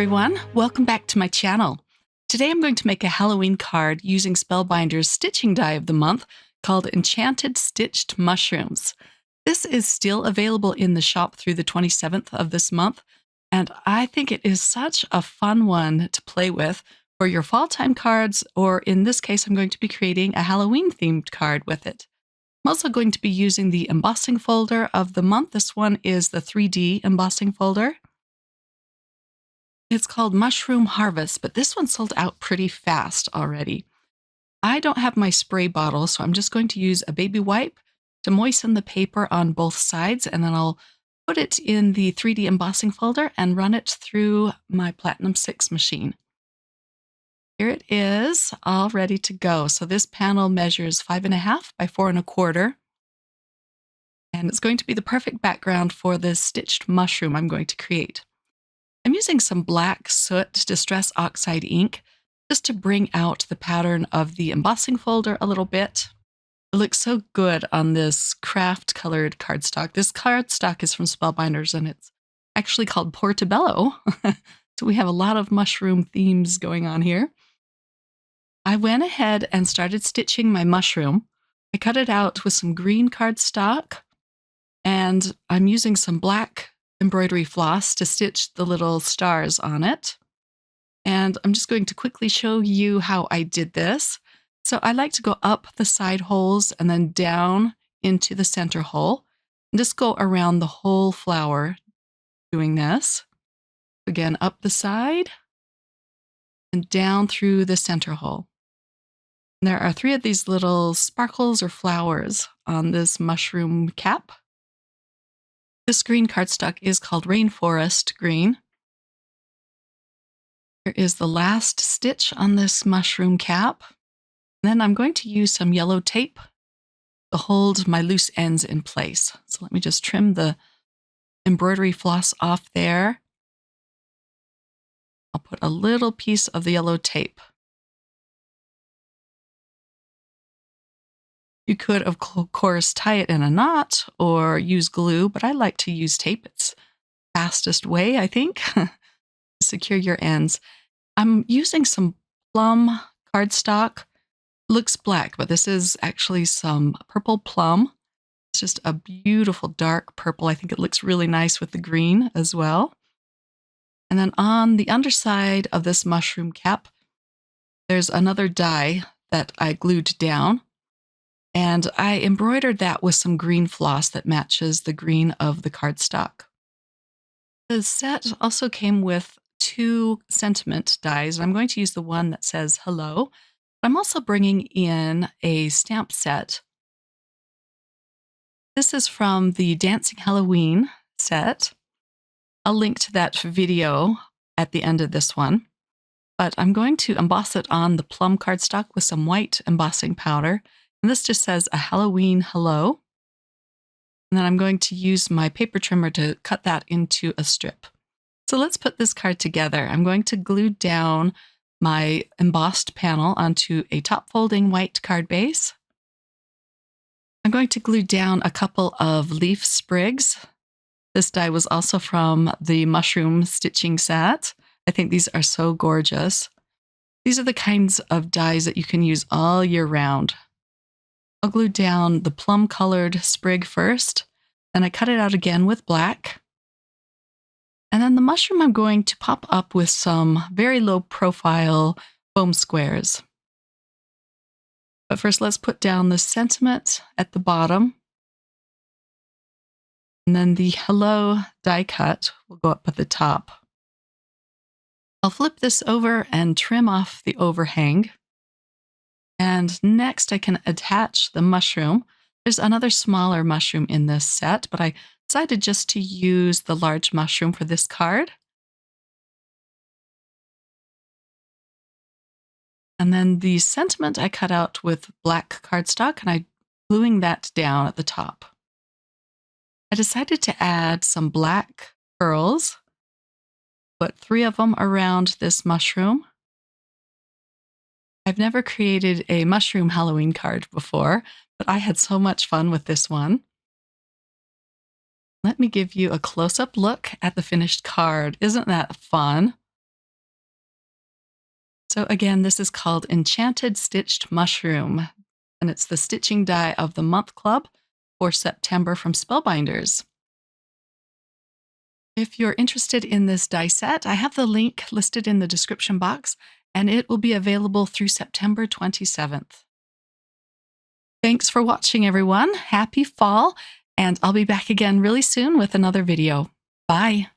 everyone, welcome back to my channel. Today I'm going to make a Halloween card using Spellbinders stitching die of the month called Enchanted Stitched Mushrooms. This is still available in the shop through the 27th of this month, and I think it is such a fun one to play with for your fall time cards, or in this case I'm going to be creating a Halloween themed card with it. I'm also going to be using the embossing folder of the month. This one is the 3D embossing folder. It's called Mushroom Harvest, but this one sold out pretty fast already. I don't have my spray bottle, so I'm just going to use a baby wipe to moisten the paper on both sides, and then I'll put it in the 3D embossing folder and run it through my Platinum 6 machine. Here it is, all ready to go. So this panel measures 5.5 by 4.25, and it's going to be the perfect background for this stitched mushroom I'm going to create. I'm using some black soot distress oxide ink just to bring out the pattern of the embossing folder a little bit. It looks so good on this craft colored cardstock. This cardstock is from Spellbinders and it's actually called Portobello. So we have a lot of mushroom themes going on here. I went ahead and started stitching my mushroom. I cut it out with some green cardstock, and I'm using some black embroidery floss to stitch the little stars on it. And I'm just going to quickly show you how I did this. So I like to go up the side holes and then down into the center hole and just go around the whole flower doing this. Again, up the side and down through the center hole. And there are 3 of these little sparkles or flowers on this mushroom cap. This green cardstock is called Rainforest Green. Here is the last stitch on this mushroom cap. And then I'm going to use some yellow tape to hold my loose ends in place. So let me just trim the embroidery floss off there. I'll put a little piece of the yellow tape. You could, of course, tie it in a knot or use glue, but I like to use tape. It's the fastest way, I think, to secure your ends. I'm using some plum cardstock. Looks black, but this is actually some purple plum. It's just a beautiful dark purple. I think it looks really nice with the green as well. And then on the underside of this mushroom cap, there's another die that I glued down. And I embroidered that with some green floss that matches the green of the cardstock. The set also came with 2 sentiment dies, and I'm going to use the one that says hello. I'm also bringing in a stamp set. This is from the Dancing Halloween set. I'll link to that video at the end of this one. But I'm going to emboss it on the plum cardstock with some white embossing powder. And this just says a Halloween hello. And then I'm going to use my paper trimmer to cut that into a strip. So let's put this card together. I'm going to glue down my embossed panel onto a top folding white card base. I'm going to glue down a couple of leaf sprigs. This die was also from the mushroom stitching set. I think these are so gorgeous. These are the kinds of dies that you can use all year round. I'll glue down the plum-colored sprig first, then I cut it out again with black. And then the mushroom I'm going to pop up with some very low-profile foam squares. But first, let's put down the sentiment at the bottom. And then the hello die cut will go up at the top. I'll flip this over and trim off the overhang. And next I can attach the mushroom. There's another smaller mushroom in this set, but I decided just to use the large mushroom for this card. And then the sentiment I cut out with black cardstock, and I'm gluing that down at the top. I decided to add some black pearls, put 3 of them around this mushroom. I've never created a mushroom Halloween card before, but I had so much fun with this one. Let me give you a close-up look at the finished card. Isn't that fun? So again, this is called Enchanted Stitched Mushroom, and it's the Stitching Die of the Month Club for September from Spellbinders. If you're interested in this die set, I have the link listed in the description box, and it will be available through September 27th. Thanks for watching, everyone. Happy fall, and I'll be back again really soon with another video. Bye.